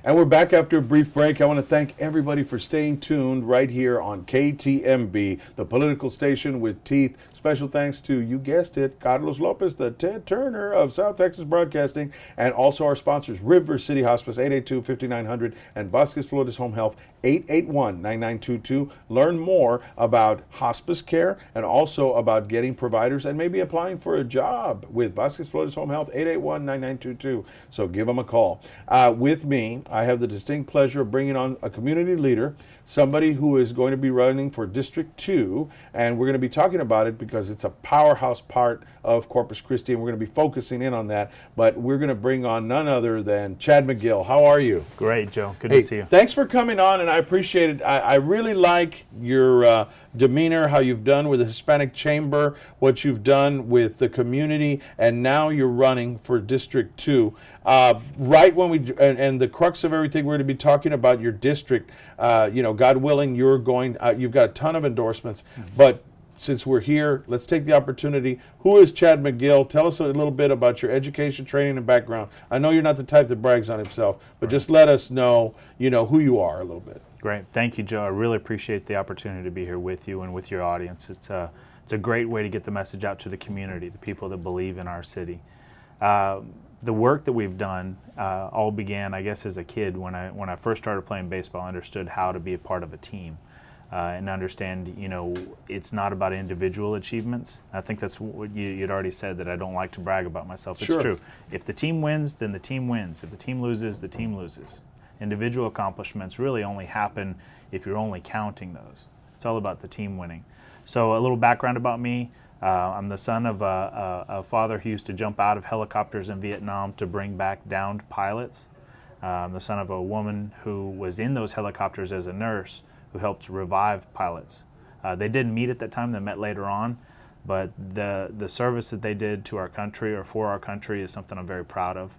And we're back after a brief break. I want to thank everybody for staying tuned right here on KTMB, the political station with teeth. Special thanks to, you guessed it, Carlos Lopez, the Ted Turner of South Texas Broadcasting, and also our sponsors, River City Hospice, 882-5900, and Vasquez Flores Home Health, 881-9922. Learn more about hospice care and also about getting providers and maybe applying for a job with Vasquez Flores Home Health, 881-9922. So give them a call. With me, I have the distinct pleasure of bringing on a community leader, somebody who is going to be running for District 2, and we're going to be talking about it because it's a powerhouse part of Corpus Christi, and we're going to be focusing in on that. But we're going to bring on none other than Chad Magill. How are you? Great, Joe. Good to see you. Thanks for coming on, and I appreciate it. I really like your demeanor, how you've done with the Hispanic Chamber, what you've done with the community, and now you're running for District 2. Right when and the crux of everything, we're going to be talking about your district. God willing, you've got a ton of endorsements, but since we're here, let's take the opportunity. Who is Chad Magill? Tell us a little bit about your education, training, and background. I know you're not the type that brags on himself, but just let us know, who you are a little bit. Great. Thank you, Joe. I really appreciate the opportunity to be here with you and with your audience. It's a great way to get the message out to the community, the people that believe in our city. The work that we've done all began, I guess, as a kid. When I first started playing baseball, I understood how to be a part of a team. And understand, it's not about individual achievements. I think that's what you'd already said, that I don't like to brag about myself. It's true. If the team wins, then the team wins. If the team loses, the team loses. Individual accomplishments really only happen if you're only counting those. It's all about the team winning. So a little background about me. I'm the son of a father who used to jump out of helicopters in Vietnam to bring back downed pilots. I'm the son of a woman who was in those helicopters as a nurse, who helped revive pilots. They didn't meet at that time, they met later on, but the service that they did to our country or for our country is something I'm very proud of.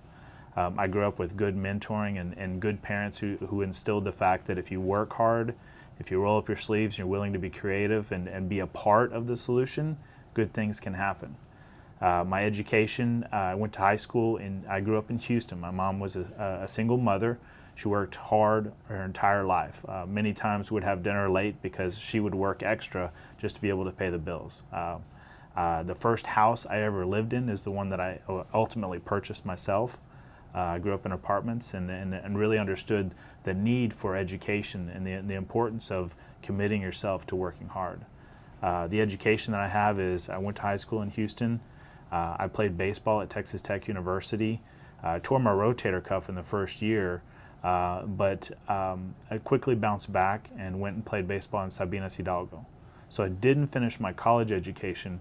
I grew up with good mentoring and good parents who instilled the fact that if you work hard, if you roll up your sleeves, and you're willing to be creative and be a part of the solution, good things can happen. My education, I went to high school, and I grew up in Houston. My mom was a single mother. She worked hard her entire life. Many times would have dinner late because she would work extra just to be able to pay the bills. The first house I ever lived in is the one that I ultimately purchased myself. I grew up in apartments and really understood the need for education and the importance of committing yourself to working hard. The education that I have is I went to high school in Houston. I played baseball at Texas Tech University. I tore my rotator cuff in the first year. But I quickly bounced back and went and played baseball in Sabinas Hidalgo. So I didn't finish my college education,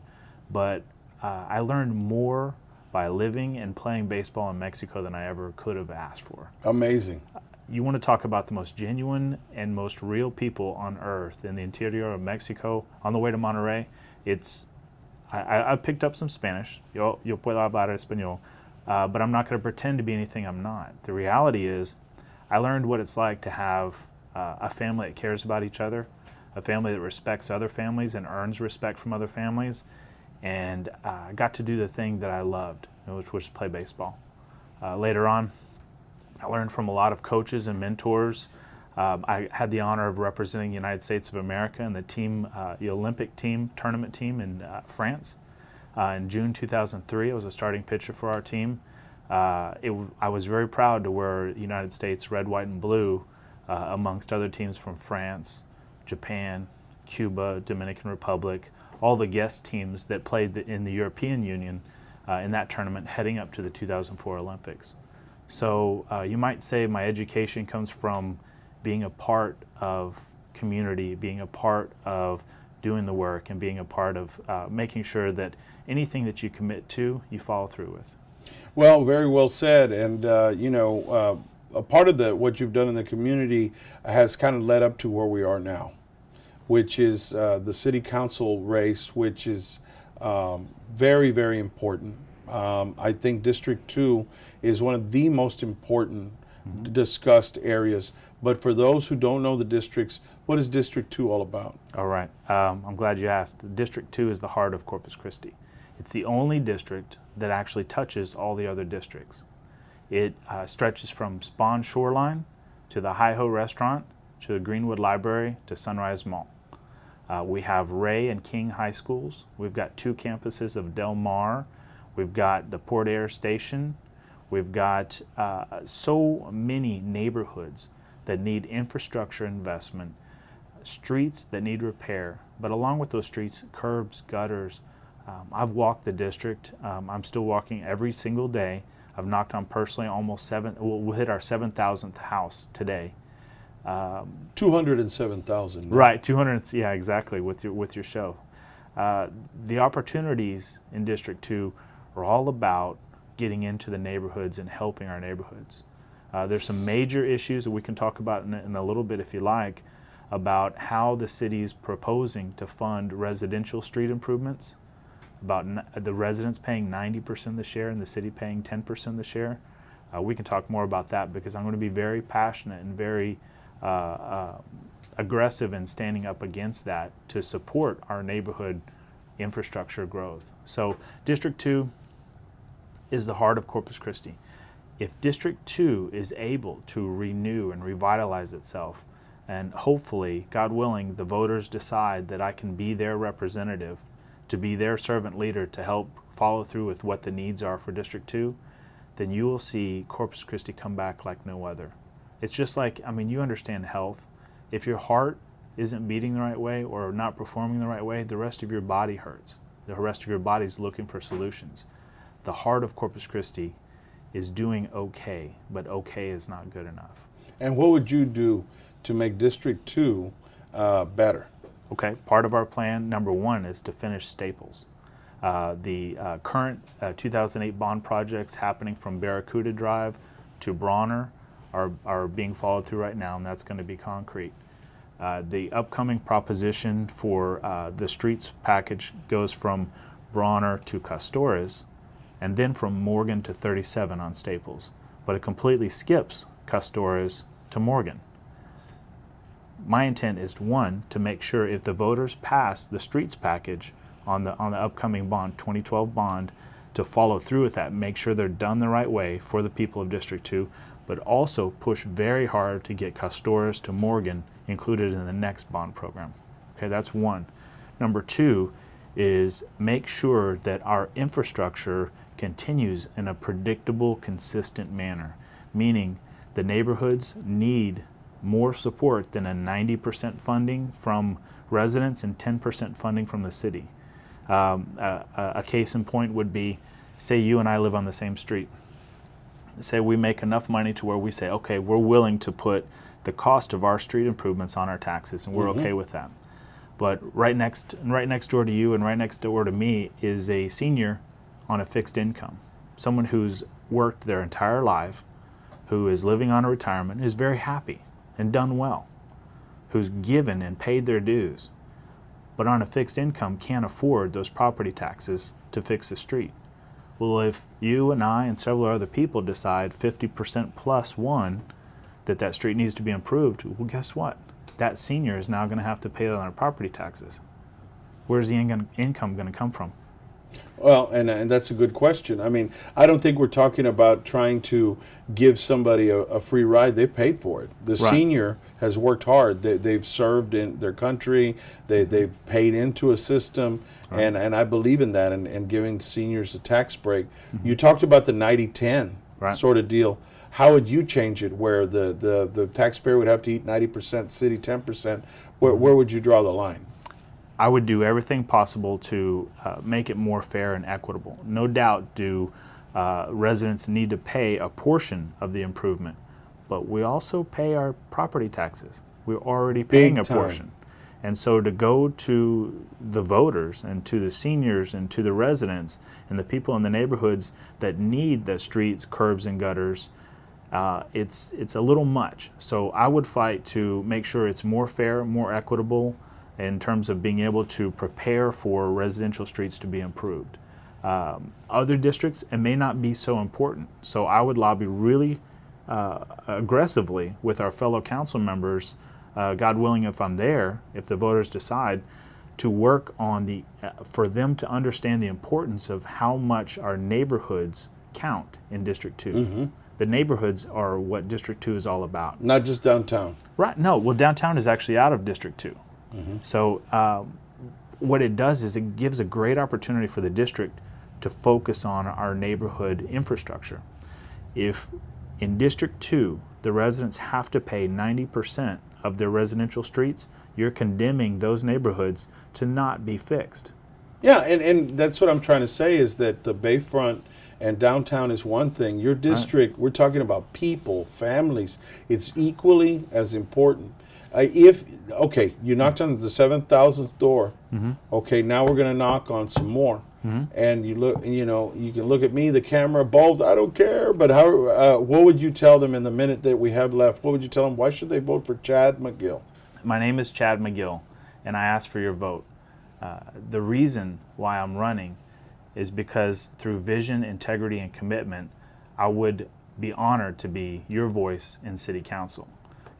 but I learned more by living and playing baseball in Mexico than I ever could have asked for. Amazing. You want to talk about the most genuine and most real people on earth in the interior of Mexico. On the way to Monterrey, I picked up some Spanish. Yo puedo hablar español, but I'm not going to pretend to be anything I'm not. The reality is, I learned what it's like to have a family that cares about each other, a family that respects other families and earns respect from other families, and I got to do the thing that I loved, which was play baseball. Later on, I learned from a lot of coaches and mentors. I had the honor of representing the United States of America and the Olympic team, tournament team in France. In June 2003, I was a starting pitcher for our team. I was very proud to wear United States red, white, and blue amongst other teams from France, Japan, Cuba, Dominican Republic, all the guest teams that played in the European Union in that tournament heading up to the 2004 Olympics. So you might say my education comes from being a part of community, being a part of doing the work, and being a part of making sure that anything that you commit to, you follow through with. Well, very well said. And, a part of what you've done in the community has kind of led up to where we are now, which is the city council race, which is very, very important. I think District 2 is one of the most important discussed areas. But for those who don't know the districts, what is District 2 all about? All right. I'm glad you asked. District 2 is the heart of Corpus Christi. It's the only district that actually touches all the other districts. It stretches from Spawn Shoreline to the Hi-Ho Restaurant to the Greenwood Library to Sunrise Mall. We have Ray and King High Schools. We've got 2 campuses of Del Mar. We've got the Port Air Station. We've got so many neighborhoods that need infrastructure investment, streets that need repair, but along with those streets, curbs, gutters. I've walked the district. I'm still walking every single day. I've knocked on personally almost we'll hit our 7,000th house today. 207,000. Right, 200, yeah, exactly, with your show. The opportunities in District 2 are all about getting into the neighborhoods and helping our neighborhoods. There's some major issues that we can talk about in a little bit if you like, about how the city's proposing to fund residential street improvements, about the residents paying 90% of the share and the city paying 10% of the share. We can talk more about that because I'm going to be very passionate and very aggressive in standing up against that to support our neighborhood infrastructure growth. So District 2 is the heart of Corpus Christi. If District 2 is able to renew and revitalize itself, and hopefully, God willing, the voters decide that I can be their representative, to be their servant leader to help follow through with what the needs are for District 2, then you will see Corpus Christi come back like no other. It's just like, I mean, you understand health. If your heart isn't beating the right way or not performing the right way, the rest of your body hurts. The rest of your body is looking for solutions. The heart of Corpus Christi is doing okay, but okay is not good enough. And what would you do to make District 2 better? Okay, part of our plan, number 1, is to finish Staples. The current 2008 bond projects happening from Barracuda Drive to Bronner are being followed through right now, and that's going to be concrete. The upcoming proposition for the streets package goes from Bronner to Castores, and then from Morgan to 37 on Staples. But it completely skips Castores to Morgan. My intent is, 1, to make sure if the voters pass the streets package on the upcoming bond, 2012 bond, to follow through with that, make sure they're done the right way for the people of District 2, but also push very hard to get Castores to Morgan included in the next bond program. Okay, that's 1. Number 2 is make sure that our infrastructure continues in a predictable, consistent manner, meaning the neighborhoods need more support than a 90% funding from residents and 10% funding from the city. A case in point would be, say you and I live on the same street. Say we make enough money to where we say, okay, we're willing to put the cost of our street improvements on our taxes, and we're okay with that. But right next door to you and right next door to me is a senior on a fixed income, someone who's worked their entire life, who is living on a retirement, who's very happy and done well, who's given and paid their dues, but on a fixed income can't afford those property taxes to fix the street. Well, if you and I and several other people decide 50% plus 1 that street needs to be improved, well, guess what? That senior is now going to have to pay it on their property taxes. Where's the income going to come from? Well, and that's a good question. I mean, I don't think we're talking about trying to give somebody a free ride. They paid for it. The Right. senior has worked hard. They've served in their country. They've paid into a system, Right. and I believe in that and giving seniors a tax break. You talked about the 90-10 Right. sort of deal. How would you change it where the taxpayer would have to eat 90%, city 10%? Where would you draw the line? I would do everything possible to make it more fair and equitable. No doubt do residents need to pay a portion of the improvement, but we also pay our property taxes. We're already paying Big a time. portion. And so to go to the voters and to the seniors and to the residents and the people in the neighborhoods that need the streets, curbs, and gutters, it's a little much. So I would fight to make sure it's more fair, more equitable in terms of being able to prepare for residential streets to be improved. Other districts, it may not be so important. So I would lobby really aggressively with our fellow council members, God willing, if I'm there, if the voters decide, to work on for them to understand the importance of how much our neighborhoods count in District 2. the neighborhoods are what District 2 is all about. Not just downtown. Right, no, well, downtown is actually out of District 2. So what it does is it gives a great opportunity for the district to focus on our neighborhood infrastructure. If in District 2, the residents have to pay 90% of their residential streets, you're condemning those neighborhoods to not be fixed. Yeah, and that's what I'm trying to say is that the Bayfront and downtown is one thing. Your district, we're talking about people, families. It's equally as important. Okay, you knocked on the 7,000th door. Okay, now we're going to knock on some more. And you look, you know, you can look at me, the camera, both. I don't care. But how? What would you tell them in the minute that we have left? What would you tell them? Why should they vote for Chad Magill? My name is Chad Magill, and I ask for your vote. The reason why I'm running is because through vision, integrity, and commitment, I would be honored to be your voice in City Council.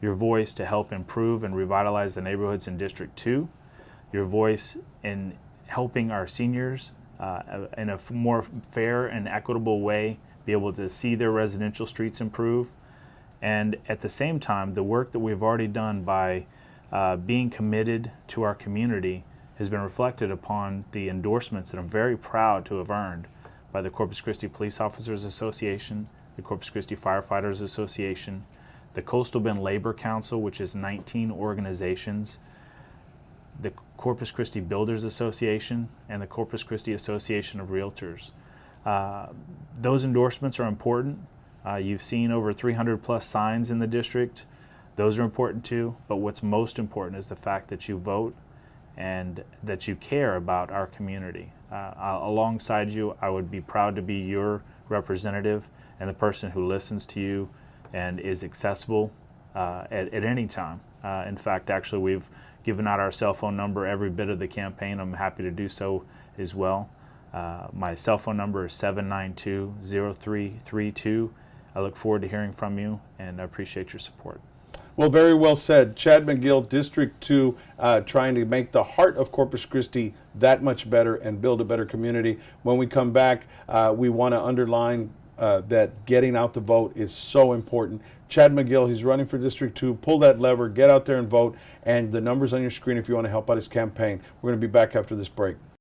Your voice to help improve and revitalize the neighborhoods in District 2. Your voice in helping our seniors in a more fair and equitable way be able to see their residential streets improve. And at the same time, the work that we've already done by being committed to our community has been reflected upon the endorsements that I'm very proud to have earned by the Corpus Christi Police Officers Association, the Corpus Christi Firefighters Association, the Coastal Bend Labor Council, which is 19 organizations, the Corpus Christi Builders Association, and the Corpus Christi Association of Realtors. Those endorsements are important. You've seen over 300 plus signs in the district. Those are important too, but what's most important is the fact that you vote and that you care about our community. Alongside you, I would be proud to be your representative and the person who listens to you and is accessible at any time. In fact, actually, we've given out our cell phone number every bit of the campaign. I'm happy to do so as well. My cell phone number is 792-0332. I look forward to hearing from you, and I appreciate your support. Well, very well said. Chad Magill, District 2, trying to make the heart of Corpus Christi that much better and build a better community. When we come back, we want to underline that getting out the vote is so important. Chad Magill, he's running for District 2. Pull that lever, get out there and vote. And the number's on your screen if you want to help out his campaign. We're going to be back after this break.